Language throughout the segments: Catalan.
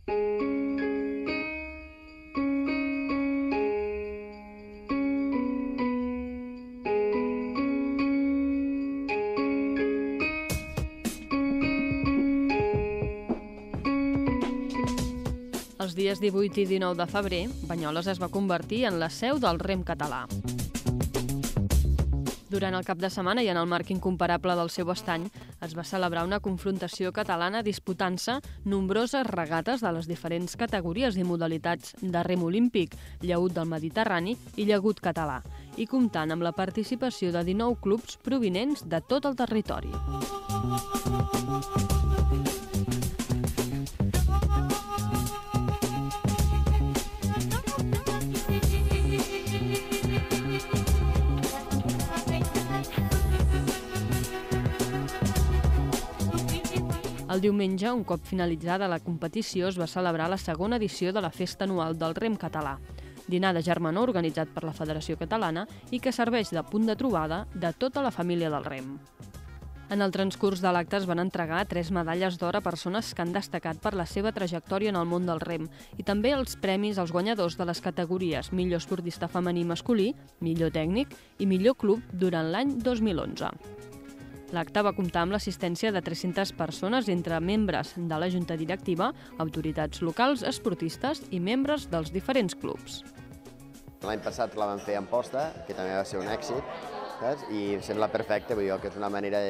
Els dies 18 i 19 de febrer, Banyoles es va convertir en la seu del rem català. Durant el cap de setmana i en el marc incomparable del seu estany, es va celebrar una confrontació catalana disputant-se nombroses regates de les diferents categories i modalitats de rem olímpic, llaüt del Mediterrani i llagut català, i comptant amb la participació de 19 clubs provinents de tot el territori. El diumenge, un cop finalitzada la competició, es va celebrar la segona edició de la Festa Anual del Rem Català, dinar de germanor organitzat per la Federació Catalana i que serveix de punt de trobada de tota la família del rem. En el transcurs de l'acte es van entregar 3 medalles d'or a persones que han destacat per la seva trajectòria en el món del rem i també els premis als guanyadors de les categories Millor esportista femení masculí, Millor tècnic i Millor club durant l'any 2011. L'acte va comptar amb l'assistència de 300 persones entre membres de la Junta Directiva, autoritats locals, esportistes i membres dels diferents clubs. L'any passat la vam fer a Amposta, que també va ser un èxit, saps? I em sembla perfecte, vull dir que és una manera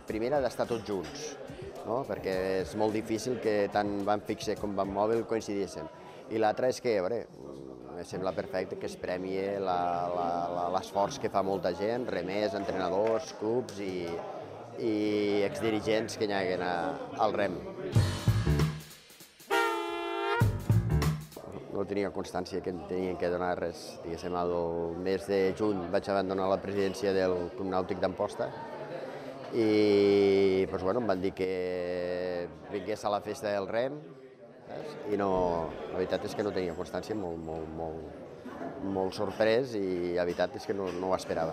primera d'estar tots junts, no? Perquè és molt difícil que tant Van Fixe com Van Mòbil coincidíssim. I l'altra és que, em sembla perfecte que es premii l'esforç que fa molta gent, remers, entrenadors, clubs i exdirigents que hi haguen al rem. No tenia constància que em tenien que donar res. Diguéssim, el mes de juny vaig abandonar la presidència del Club Nàutic d'Amposta i em van dir que vingués a la festa del rem i la veritat és que no tenia constància, molt sorprès i la veritat és que no ho esperava.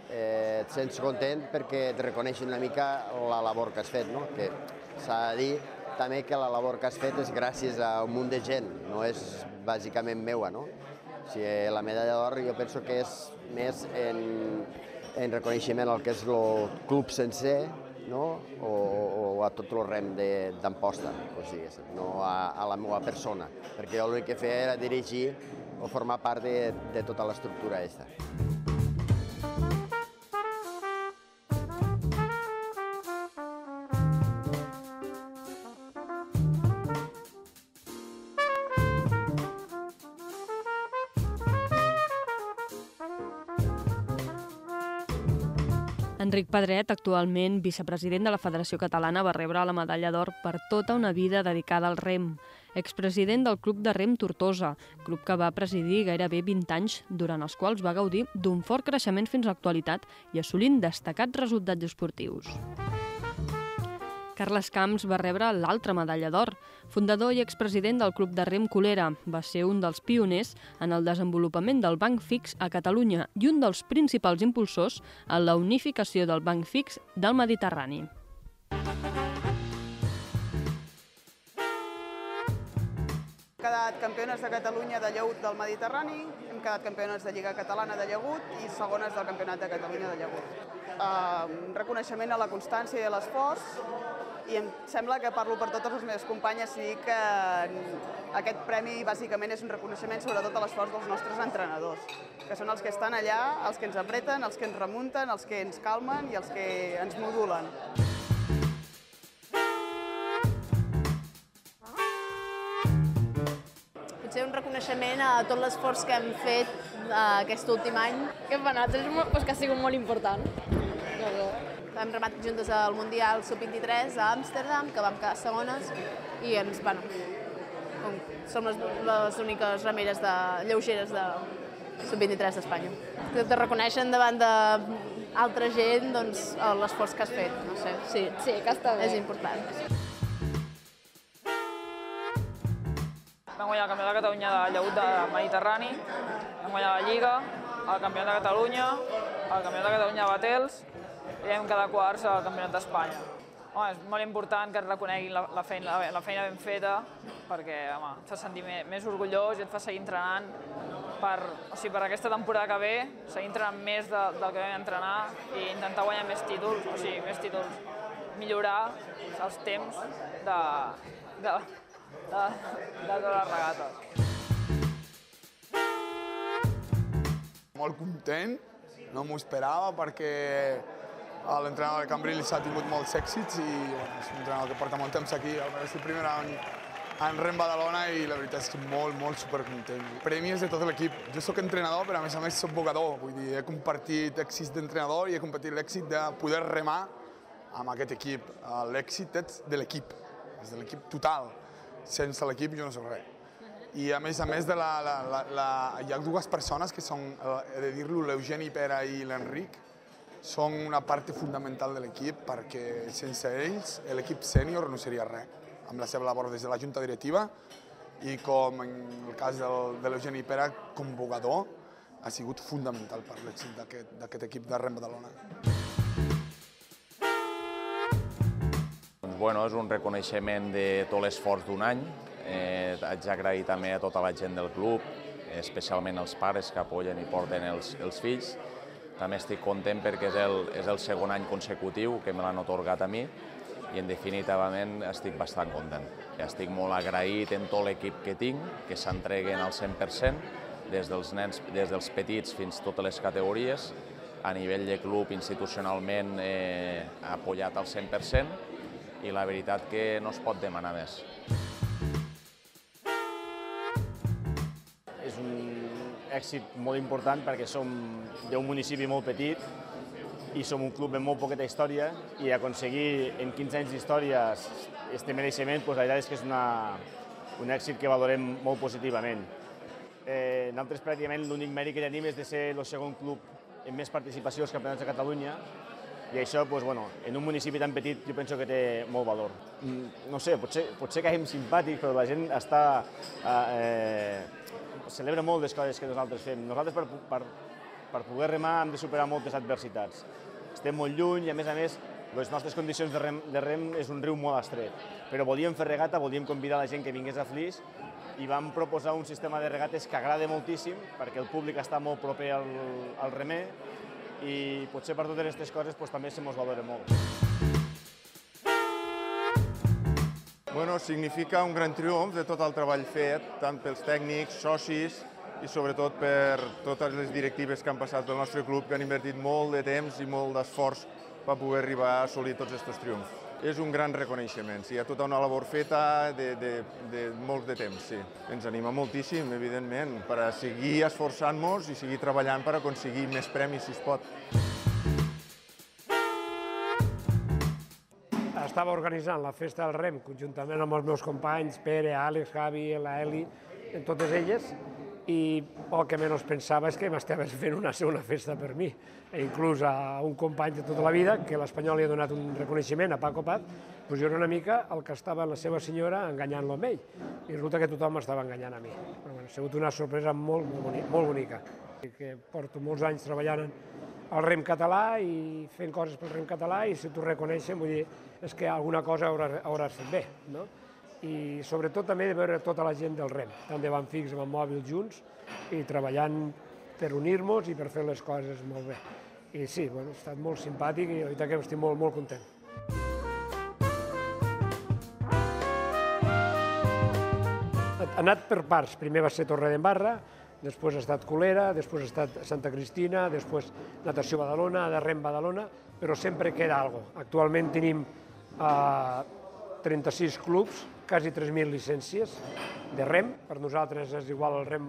Et sents content perquè et reconeixen una mica la labor que has fet, no? Que s'ha de dir també que la labor que has fet és gràcies a un munt de gent, no és bàsicament meua, no? O sigui, la medalla d'or jo penso que és més en reconeixement al que és el club sencer, no? O a tot el rem d'Amposta, no a la meva persona, perquè jo l'únic que feia era dirigir o formar part de tota l'estructura aquesta. Enric Pedret, actualment vicepresident de la Federació Catalana, va rebre la medalla d'or per tota una vida dedicada al rem. Expresident del Club de Rem Tortosa, club que va presidir gairebé 20 anys, durant els quals va gaudir d'un fort creixement fins a l'actualitat i assolint destacats resultats esportius. Carles Camps va rebre l'altra medalla d'or. Fundador i expresident del Club de Rem Colera, va ser un dels pioners en el desenvolupament del banc fix a Catalunya i un dels principals impulsors en la unificació del banc fix del Mediterrani. Hem quedat campiones de Catalunya de llaüt del Mediterrani, hem quedat campiones de Lliga Catalana de llagut i segones del Campionat de Catalunya de llagut. Un reconeixement a la constància i a l'esforç, i em sembla que parlo per totes les meves companyes si dic que aquest premi bàsicament és un reconeixement sobretot a l'esforç dels nostres entrenadors, que són els que estan allà, els que ens apreten, els que ens remunten, els que ens calmen i els que ens modulen. Potser un reconeixement a tot l'esforç que hem fet aquest últim any. Que per nosaltres que ha sigut molt important. Hem remat juntes al Mundial Sub-23 a Amsterdam, que vam quedar segones, i som les úniques remeres lleugeres de Sub-23 d'Espanya. Que te reconeixen davant d'altra gent l'esforç que has fet, no sé. Sí, que està bé. És important. Vam guanyar el Campionat de Catalunya de llaüt del Mediterrani, vam guanyar la Lliga, el Campionat de Catalunya, el Campionat de Catalunya de Batels i vam quedar quarts al Campionat d'Espanya. és molt important que et reconeguin la feina ben feta, perquè et fa sentir més orgullós i et fa seguir entrenant per aquesta temporada que ve, seguir entrenant més del que vam entrenar i intentar guanyar més títols, millorar els temps de totes les regates. Molt content, no m'ho esperava perquè l'entrenador de Cambrils ha tingut molts èxits i és un entrenador que porta molt temps aquí. És el primer any en REM Badalona i la veritat és que molt supercontent. Premis de tot l'equip. Jo soc entrenador, però a més soc jugador. Vull dir, he compartit èxits d'entrenador i he compartit l'èxit de poder remar amb aquest equip. L'èxit és de l'equip, és de l'equip total. Sense l'equip jo no soc res. I a més, hi ha dues persones que són, he de dir-lo, l'Eugeni Pera i l'Enric, són una part fundamental de l'equip perquè sense ells l'equip sènior no seria res, amb la seva labor des de la junta directiva i com en el cas de l'Eugeni Pera com jugador ha sigut fundamental per l'èxit d'aquest equip de REM Badalona. És un reconeixement de tot l'esforç d'un any. Haig d'agrair també a tota la gent del club, especialment els pares que apoyen i porten els fills. També estic content perquè és el segon any consecutiu que me l'han atorgat a mi i en definitivament estic bastant content. Estic molt agraït en tot l'equip que tinc, que s'entreguen al 100%, des dels nens, des dels petits fins a totes les categories. A nivell de club, institucionalment, apoyat al 100% i la veritat que no es pot demanar més. És un èxit molt important perquè som d'un municipi molt petit i som un club amb molt poqueta història i aconseguir en 15 anys d'història aquest mereixement, la veritat és que és un èxit que valorem molt positivament. Nosaltres pràcticament l'únic mèrit que tenim és de ser el segon club amb més participació als campionats de Catalunya i això, en un municipi tan petit, jo penso que té molt valor. No sé, potser caiem simpàtics, però la gent celebra molt les coses que nosaltres fem. Nosaltres, per poder remar, hem de superar moltes adversitats. Estem molt lluny i, a més, les nostres condicions de rem és un riu molt estret. Però volíem fer regata, volíem convidar la gent que vingués a Flix i vam proposar un sistema de regates que agrada moltíssim perquè el públic està molt proper al remer i potser per totes aquestes coses també se mos valora molt. Significa un gran triomf de tot el treball fet, tant pels tècnics, socis i sobretot per totes les directives que han passat pel nostre club, que han invertit molt de temps i molt d'esforç per poder arribar a assolir tots aquests triomfs. És un gran reconeixement, hi ha tota una labor feta de molt de temps, sí. Ens anima moltíssim, evidentment, per a seguir esforçant-nos i seguir treballant per aconseguir més premis, si es pot. Estava organitzant la festa del rem conjuntament amb els meus companys, Pere, Àlex, Javi, la Eli, totes elles, i el que menys pensava és que m'estaves fent una segona festa per mi. Inclús a un company de tota la vida, que l'Espanyol li ha donat un reconeixement a Paco Paz, doncs jo era una mica el que estava la seva senyora enganyant-lo amb ell. I resulta que tothom m'estava enganyant a mi. Ha sigut una sorpresa molt bonica. Que porto molts anys treballant al rem català i fent coses pel rem català i si t'ho reconeixen, vull dir, és que alguna cosa hauràs fet bé, no? I sobretot també de veure tota la gent del rem, tant de Banfix com Mòbil junts i treballant per unir-nos i per fer les coses molt bé. I sí, ha estat molt simpàtic i la veritat que estic molt content. Ha anat per parts, primer va ser Torredembarra, després ha estat Colera, després ha estat Santa Cristina, després Natació Badalona, de Rem Badalona, però sempre queda alguna cosa. Actualment tenim 36 clubs, quasi 3.000 llicències de rem. Per nosaltres és igual el rem,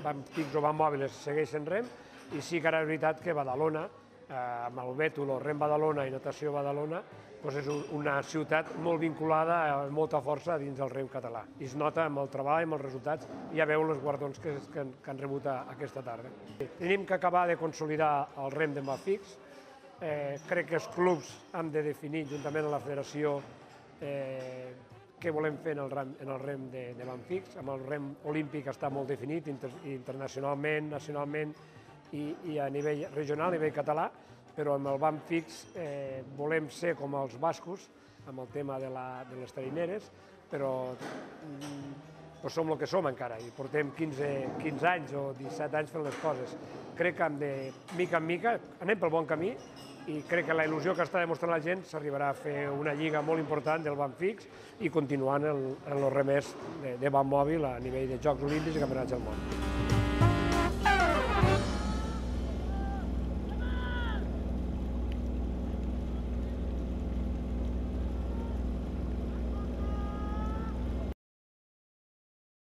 Banfix o Banmòbil segueixen rem, i sí que ara és veritat que Badalona, amb el Bètol, Rem Badalona i Natació Badalona, és una ciutat molt vinculada amb molta força dins del rem català. I es nota amb el treball, amb els resultats, i ja veu els guardons que han rebut aquesta tarda. Tenim que acabar de consolidar el rem de Banfix. Crec que els clubs han de definir, juntament amb la federació, què volem fer en el rem de Banfix. Amb el rem olímpic està molt definit internacionalment, nacionalment i a nivell regional, a nivell català, però amb el banc fix volem ser com els bascos, amb el tema de les tarineres, però som el que som encara i portem 15 anys o 17 anys fent les coses. Crec que de mica en mica anem pel bon camí i crec que la il·lusió que està demostrant la gent s'arribarà a fer una lliga molt important del banc fix i continuant en els remers de banc mòbil a nivell de Jocs Olímpics i Campionats del Món.